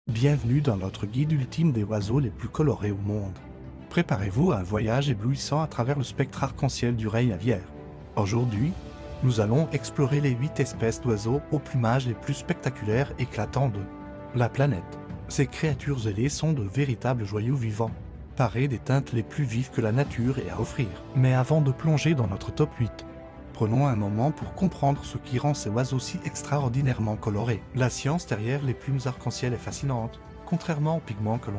Bienvenue dans notre guide ultime des oiseaux les plus colorés au monde. Préparez-vous à un voyage éblouissant à travers le spectre arc-en-ciel du règne aviaire. Aujourd'hui, nous allons explorer les 8 espèces d'oiseaux au plumage les plus spectaculaires et éclatants de la planète. Ces créatures ailées sont de véritables joyaux vivants, parés des teintes les plus vives que la nature ait à offrir. Mais avant de plonger dans notre top 8, prenons un moment pour comprendre ce qui rend ces oiseaux si extraordinairement colorés. La science derrière les plumes arc-en-ciel est fascinante, contrairement aux pigments que l'on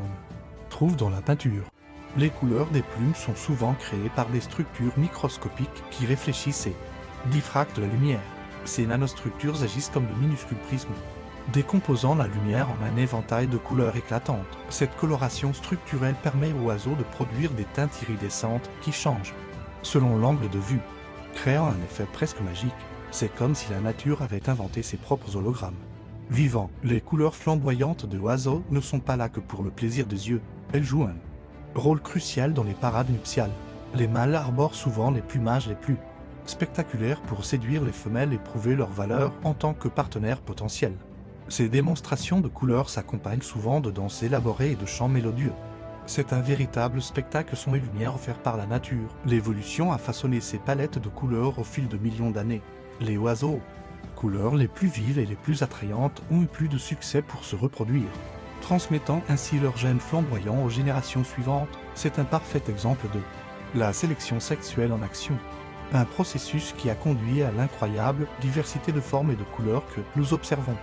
trouve dans la peinture. Les couleurs des plumes sont souvent créées par des structures microscopiques qui réfléchissent et diffractent la lumière. Ces nanostructures agissent comme de minuscules prismes, décomposant la lumière en un éventail de couleurs éclatantes. Cette coloration structurelle permet aux oiseaux de produire des teintes iridescentes qui changent selon l'angle de vue, créant un effet presque magique. C'est comme si la nature avait inventé ses propres hologrammes vivants. Les couleurs flamboyantes de oiseaux ne sont pas là que pour le plaisir des yeux, elles jouent un rôle crucial dans les parades nuptiales. Les mâles arborent souvent les plumages les plus spectaculaires pour séduire les femelles et prouver leur valeur en tant que partenaires potentiels. Ces démonstrations de couleurs s'accompagnent souvent de danses élaborées et de chants mélodieux. C'est un véritable spectacle son et lumière offert par la nature. L'évolution a façonné ces palettes de couleurs au fil de millions d'années. Les oiseaux, couleurs les plus vives et les plus attrayantes, ont eu plus de succès pour se reproduire, transmettant ainsi leurs gènes flamboyants aux générations suivantes. C'est un parfait exemple de la sélection sexuelle en action. Un processus qui a conduit à l'incroyable diversité de formes et de couleurs que nous observons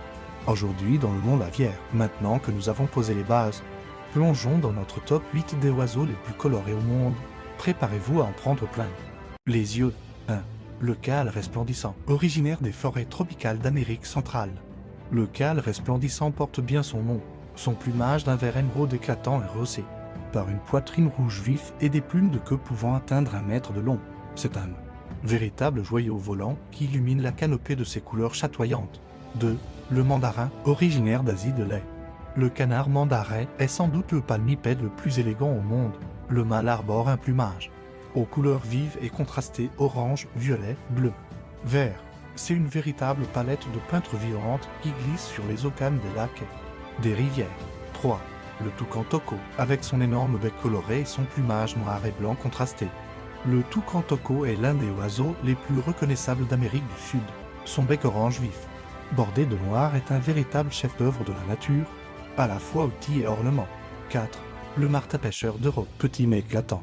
aujourd'hui dans le monde aviaire. Maintenant que nous avons posé les bases, plongeons dans notre top 8 des oiseaux les plus colorés au monde. Préparez-vous à en prendre plein les yeux. 1. Le câle resplendissant. Originaire des forêts tropicales d'Amérique centrale, le câle resplendissant porte bien son nom. Son plumage d'un vert émeraude éclatant est rehaussé par une poitrine rouge vif et des plumes de queue pouvant atteindre 1 mètre de long. C'est un véritable joyau volant qui illumine la canopée de ses couleurs chatoyantes. 2. Le mandarin, originaire d'Asie de l'Est. Le canard mandarin est sans doute le palmipède le plus élégant au monde. Le mâle arbore un plumage aux couleurs vives et contrastées orange, violet, bleu, vert. C'est une véritable palette de peintres vivantes qui glisse sur les ocames des lacs et des rivières. 3. Le toucan toco, avec son énorme bec coloré et son plumage noir et blanc contrasté. Le toucan toco est l'un des oiseaux les plus reconnaissables d'Amérique du Sud. Son bec orange vif, bordé de noir, est un véritable chef-d'œuvre de la nature, à la fois outil et ornement. 4. Le martin-pêcheur d'Europe, petit mais éclatant.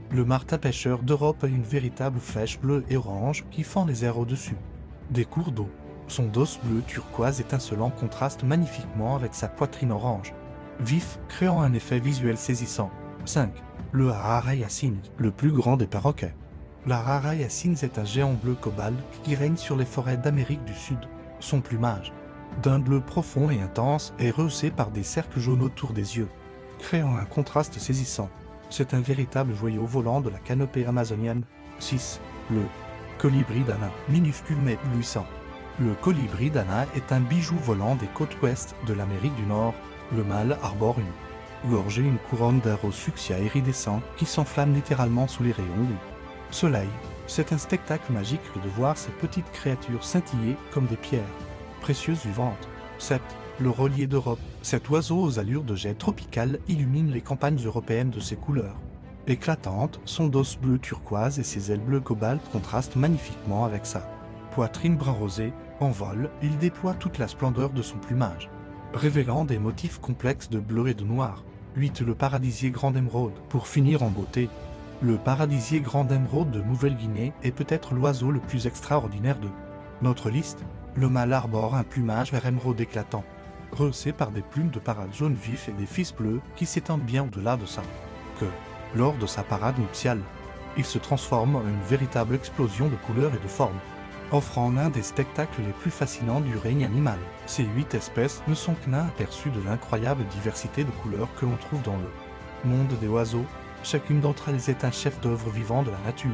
Le martin-pêcheur d'Europe a une véritable flèche bleue et orange qui fend les airs au-dessus des cours d'eau. Son dos bleu turquoise étincelant contraste magnifiquement avec sa poitrine orange vif, créant un effet visuel saisissant. 5. Le Rarayassine, le plus grand des perroquets. La Rarayassine est un géant bleu cobalt qui règne sur les forêts d'Amérique du Sud. Son plumage, d'un bleu profond et intense, est rehaussé par des cercles jaunes autour des yeux, créant un contraste saisissant. C'est un véritable joyau volant de la canopée amazonienne. 6. Le colibri d'Anna, minuscule mais éblouissant. Le colibri d'Anna est un bijou volant des côtes ouest de l'Amérique du Nord. Le mâle arbore une gorge et une couronne d'un rose fuchsia iridescent qui s'enflamme littéralement sous les rayons du soleil. C'est un spectacle magique que de voir ces petites créatures scintiller comme des pierres précieuses vivantes. 7. Le rôlier d'Europe. Cet oiseau aux allures de jet tropical illumine les campagnes européennes de ses couleurs éclatantes. Son dos bleu turquoise et ses ailes bleu cobalt contrastent magnifiquement avec sa poitrine brun rosé. En vol, il déploie toute la splendeur de son plumage, révélant des motifs complexes de bleu et de noir. 8. Le paradisier grand d'émeraude. Pour finir en beauté, le paradisier grand d'émeraude de Nouvelle-Guinée est peut-être l'oiseau le plus extraordinaire de notre liste. Le mâle arbore un plumage vert émeraude éclatant, rehaussé par des plumes de parade jaune vif et des fils bleus qui s'étendent bien au-delà de sa queue. Lors de sa parade nuptiale, il se transforme en une véritable explosion de couleurs et de formes, offrant l'un des spectacles les plus fascinants du règne animal. Ces 8 espèces ne sont qu'un aperçu de l'incroyable diversité de couleurs que l'on trouve dans le monde des oiseaux. Chacune d'entre elles est un chef-d'œuvre vivant de la nature,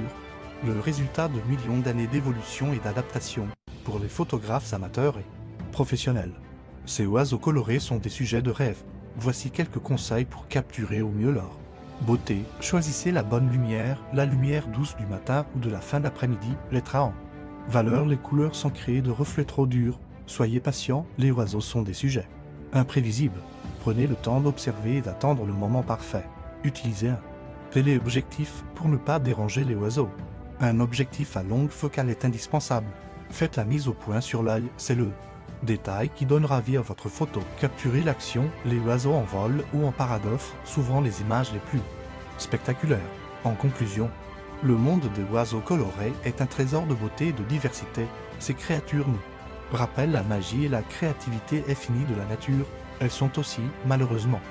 le résultat de millions d'années d'évolution et d'adaptation pour les photographes amateurs et professionnels. Ces oiseaux colorés sont des sujets de rêve. Voici quelques conseils pour capturer au mieux leur beauté. Choisissez la bonne lumière, la lumière douce du matin ou de la fin d'après-midi. Lettre en valeur, les couleurs sans créer de reflets trop durs. Soyez patient, les oiseaux sont des sujets imprévisibles. Prenez le temps d'observer et d'attendre le moment parfait. Utilisez un téléobjectif pour ne pas déranger les oiseaux. Un objectif à longue focale est indispensable. Faites la mise au point sur l'œil, c'est le détail qui donnera vie à votre photo. Capturez l'action, les oiseaux en vol ou en paradoxe, souvent les images les plus spectaculaires. En conclusion, le monde des oiseaux colorés est un trésor de beauté et de diversité. Ces créatures nous rappellent la magie et la créativité infinie de la nature. Elles sont aussi, malheureusement,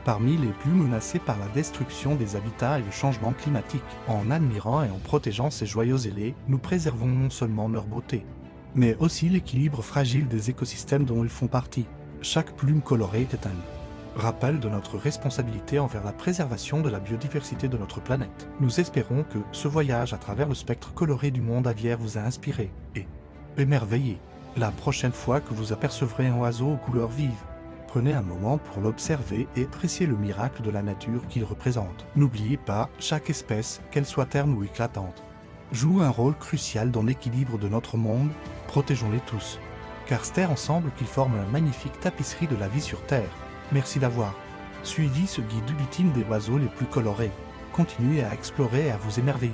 parmi les plus menacées par la destruction des habitats et le changement climatique. En admirant et en protégeant ces joyeux ailés, nous préservons non seulement leur beauté, mais aussi l'équilibre fragile des écosystèmes dont ils font partie. Chaque plume colorée est un rappel de notre responsabilité envers la préservation de la biodiversité de notre planète. Nous espérons que ce voyage à travers le spectre coloré du monde aviaire vous a inspiré et émerveillé. La prochaine fois que vous apercevrez un oiseau aux couleurs vives, prenez un moment pour l'observer et appréciez le miracle de la nature qu'il représente. N'oubliez pas, chaque espèce, qu'elle soit terne ou éclatante, joue un rôle crucial dans l'équilibre de notre monde. Protégeons-les tous, car c'est ensemble qu'ils forment une magnifique tapisserie de la vie sur Terre. Merci d'avoir suivi ce guide ultime des oiseaux les plus colorés. Continuez à explorer et à vous émerveiller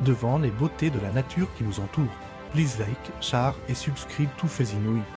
devant les beautés de la nature qui nous entoure. Please like, share et subscribe to Faisy Inouï.